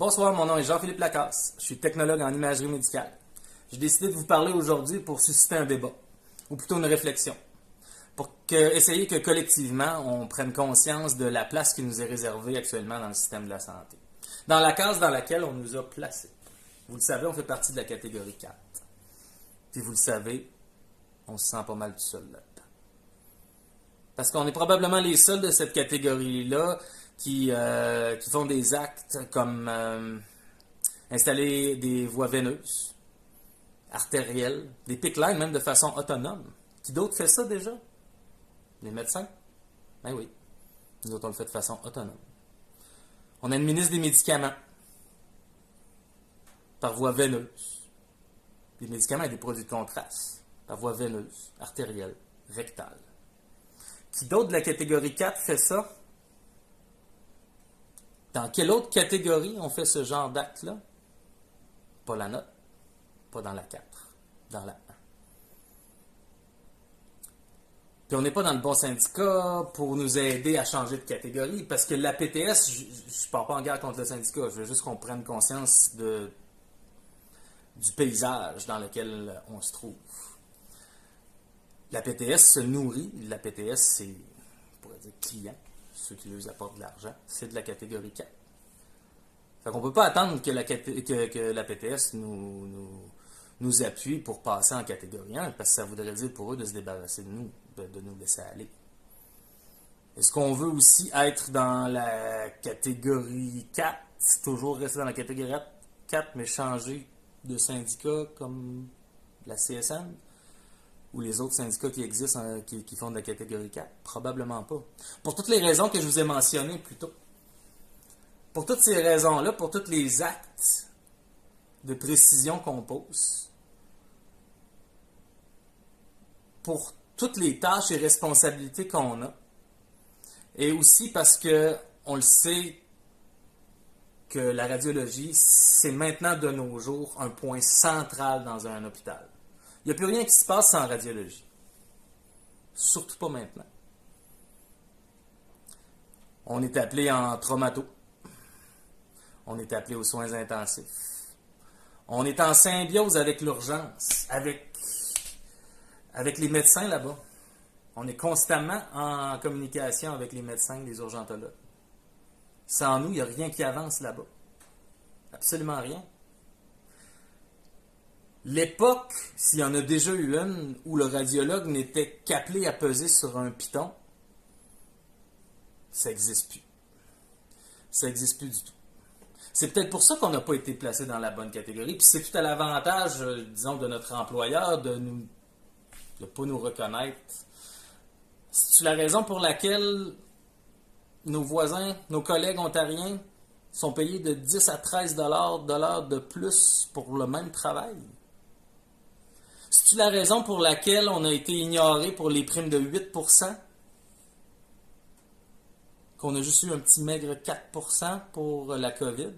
Bonsoir, mon nom est Jean-Philippe Lacasse. Je suis technologue en imagerie médicale. J'ai décidé de vous parler aujourd'hui pour susciter un débat, ou plutôt une réflexion, pour essayer que collectivement, on prenne conscience de la place qui nous est réservée actuellement dans le système de la santé, dans la case dans laquelle on nous a placés. Vous le savez, on fait partie de la catégorie 4. Puis vous le savez, on se sent pas mal tout seul là-dedans. Parce qu'on est probablement les seuls de cette catégorie-là qui font des actes comme installer des voies veineuses, artérielles, des PICC lines même de façon autonome. Qui d'autre fait ça déjà? Les médecins? Ben oui, nous autres on le fait de façon autonome. On administre des médicaments par voie veineuse. Des médicaments et des produits de contraste par voie veineuse, artérielle, rectale. Qui d'autre de la catégorie 4 fait ça? Dans quelle autre catégorie on fait ce genre d'acte-là? Pas la note, pas dans la 4, dans la 1. Puis on n'est pas dans le bon syndicat pour nous aider à changer de catégorie, parce que la PTS, je ne pars pas en guerre contre le syndicat, je veux juste qu'on prenne conscience du paysage dans lequel on se trouve. La PTS se nourrit, la PTS c'est, on pourrait dire, client, ceux qui leur apportent de l'argent, c'est de la catégorie 4. Fait qu'on ne peut pas attendre que la PTS nous appuie pour passer en catégorie 1, parce que ça voudrait dire pour eux de se débarrasser de nous, de nous laisser aller. Est-ce qu'on veut aussi être dans la catégorie 4, toujours rester dans la catégorie 4, mais changer de syndicat comme la CSN? Ou les autres syndicats qui existent, qui font de la catégorie 4? Probablement pas. Pour toutes les raisons que je vous ai mentionnées plus tôt. Pour toutes ces raisons-là, pour tous les actes de précision qu'on pose, pour toutes les tâches et responsabilités qu'on a, et aussi parce que on le sait que la radiologie, c'est maintenant de nos jours un point central dans un hôpital. Il n'y a plus rien qui se passe sans radiologie. Surtout pas maintenant. On est appelé en traumato. On est appelé aux soins intensifs. On est en symbiose avec l'urgence, avec les médecins là-bas. On est constamment en communication avec les médecins, les urgentologues. Sans nous, il n'y a rien qui avance là-bas. Absolument rien. L'époque, s'il y en a déjà eu une, où le radiologue n'était qu'appelé à peser sur un piton, ça n'existe plus. Ça n'existe plus du tout. C'est peut-être pour ça qu'on n'a pas été placé dans la bonne catégorie, puis c'est tout à l'avantage, disons, de notre employeur de ne pas nous reconnaître. C'est la raison pour laquelle nos voisins, nos collègues ontariens sont payés de 10 à 13 $ de plus pour le même travail. C'est-tu la raison pour laquelle on a été ignoré pour les primes de 8%? Qu'on a juste eu un petit maigre 4% pour la COVID?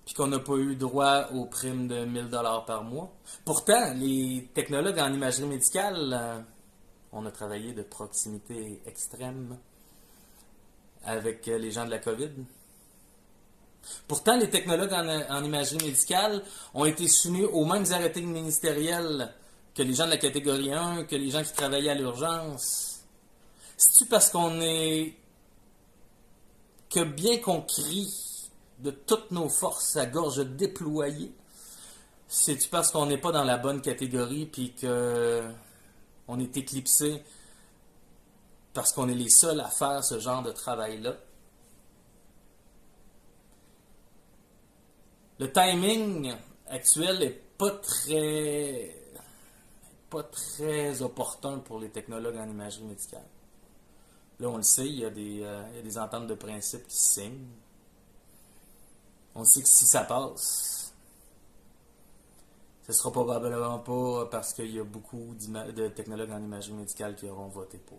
Puis qu'on n'a pas eu droit aux primes de 1000 $ par mois? Pourtant, les technologues en imagerie médicale, on a travaillé de proximité extrême avec les gens de la COVID. Pourtant, les technologues en imagerie médicale ont été soumis aux mêmes arrêtés ministériels que les gens de la catégorie 1, que les gens qui travaillaient à l'urgence. C'est-tu parce qu'on est... que bien qu'on crie de toutes nos forces à gorge déployée, c'est-tu parce qu'on n'est pas dans la bonne catégorie puis qu'on est éclipsé parce qu'on est les seuls à faire ce genre de travail-là? Le timing actuel n'est pas très opportun pour les technologues en imagerie médicale. Là, on le sait, il y a des ententes de principe qui se signent. On sait que si ça passe, ce ne sera probablement pas parce qu'il y a beaucoup de technologues en imagerie médicale qui auront voté pour.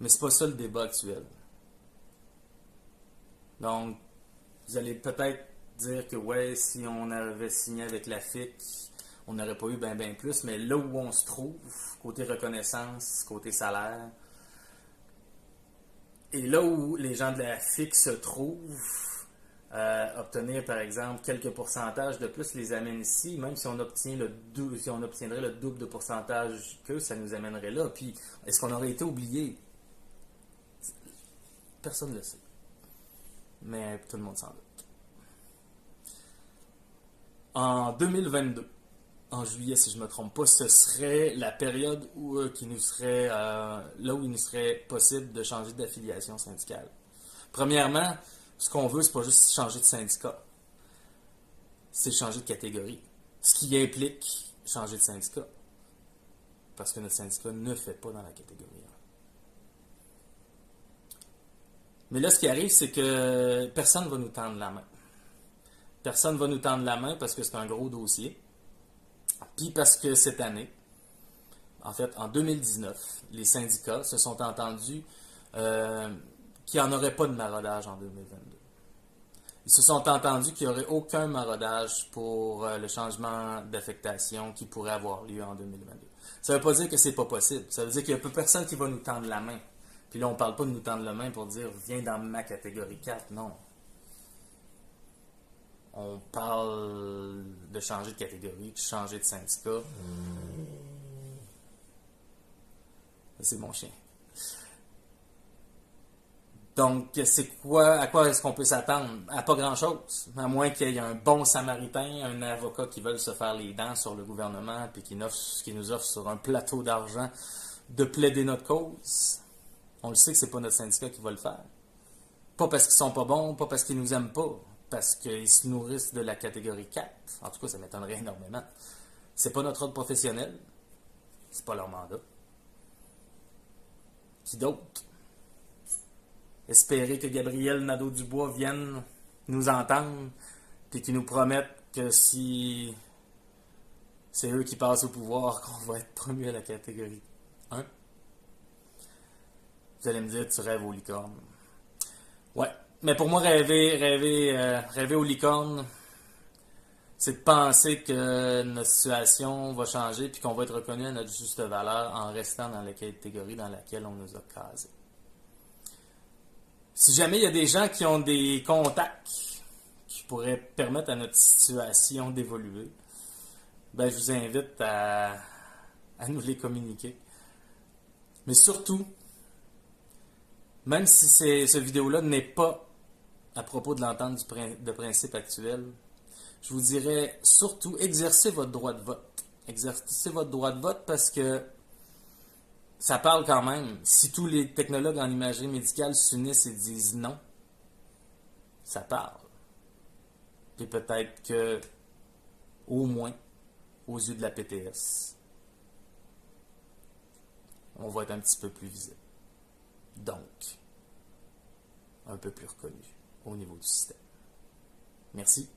Mais c'est pas ça le débat actuel. Donc, vous allez peut-être dire que ouais, si on avait signé avec la FIC, on n'aurait pas eu ben plus, mais là où on se trouve, côté reconnaissance, côté salaire, Et là où les gens de la FIC se trouvent, obtenir par exemple quelques pourcentages de plus les amène ici, même si on obtient si on obtiendrait le double de pourcentage qu'eux, ça nous amènerait là. Puis, est-ce qu'on aurait été oublié? Personne ne le sait. Mais tout le monde s'en doute. En 2022, en juillet si je ne me trompe pas, ce serait la période où, là où il nous serait possible de changer d'affiliation syndicale. Premièrement, ce qu'on veut, c'est pas juste changer de syndicat, c'est changer de catégorie. Ce qui implique changer de syndicat. Parce que notre syndicat ne fait pas dans la catégorie 1. Mais là, ce qui arrive, c'est que personne ne va nous tendre la main. Personne ne va nous tendre la main parce que c'est un gros dossier. Puis parce que cette année, en fait, en 2019, les syndicats se sont entendus qu'il n'y en aurait pas de maraudage en 2022. Ils se sont entendus qu'il n'y aurait aucun maraudage pour le changement d'affectation qui pourrait avoir lieu en 2022. Ça ne veut pas dire que c'est pas possible. Ça veut dire qu'il n'y a pas personne qui va nous tendre la main. Puis là, on ne parle pas de nous tendre la main pour dire « viens dans ma catégorie 4 », non. On parle de changer de catégorie, de changer de syndicat. C'est mon chien. Donc, à quoi est-ce qu'on peut s'attendre? À pas grand-chose. À moins qu'il y ait un bon samaritain, un avocat qui veut se faire les dents sur le gouvernement puis qui nous offre sur un plateau d'argent de plaider notre cause. On le sait que c'est pas notre syndicat qui va le faire. Pas parce qu'ils sont pas bons, pas parce qu'ils nous aiment pas, parce qu'ils se nourrissent de la catégorie 4. En tout cas, ça m'étonnerait énormément. C'est pas notre ordre professionnel. C'est pas leur mandat. Qui d'autre? Espérer que Gabriel Nadeau-Dubois vienne nous entendre et qu'ils nous promettent que si c'est eux qui passent au pouvoir, qu'on va être promu à la catégorie 1. Vous allez me dire, tu rêves aux licornes. Ouais, mais pour moi, rêver aux licornes, c'est de penser que notre situation va changer puis qu'on va être reconnu à notre juste valeur en restant dans la catégorie dans laquelle on nous a casés. Si jamais il y a des gens qui ont des contacts qui pourraient permettre à notre situation d'évoluer, ben je vous invite à nous les communiquer. Mais surtout, même si ce vidéo-là n'est pas à propos de l'entente de principe actuelle, je vous dirais surtout exercez votre droit de vote. Exercez votre droit de vote parce que ça parle quand même. Si tous les technologues en imagerie médicale s'unissent et disent non, ça parle. Et peut-être que, au moins, aux yeux de la PTS, on va être un petit peu plus visible. Donc, un peu plus reconnu au niveau du système. Merci.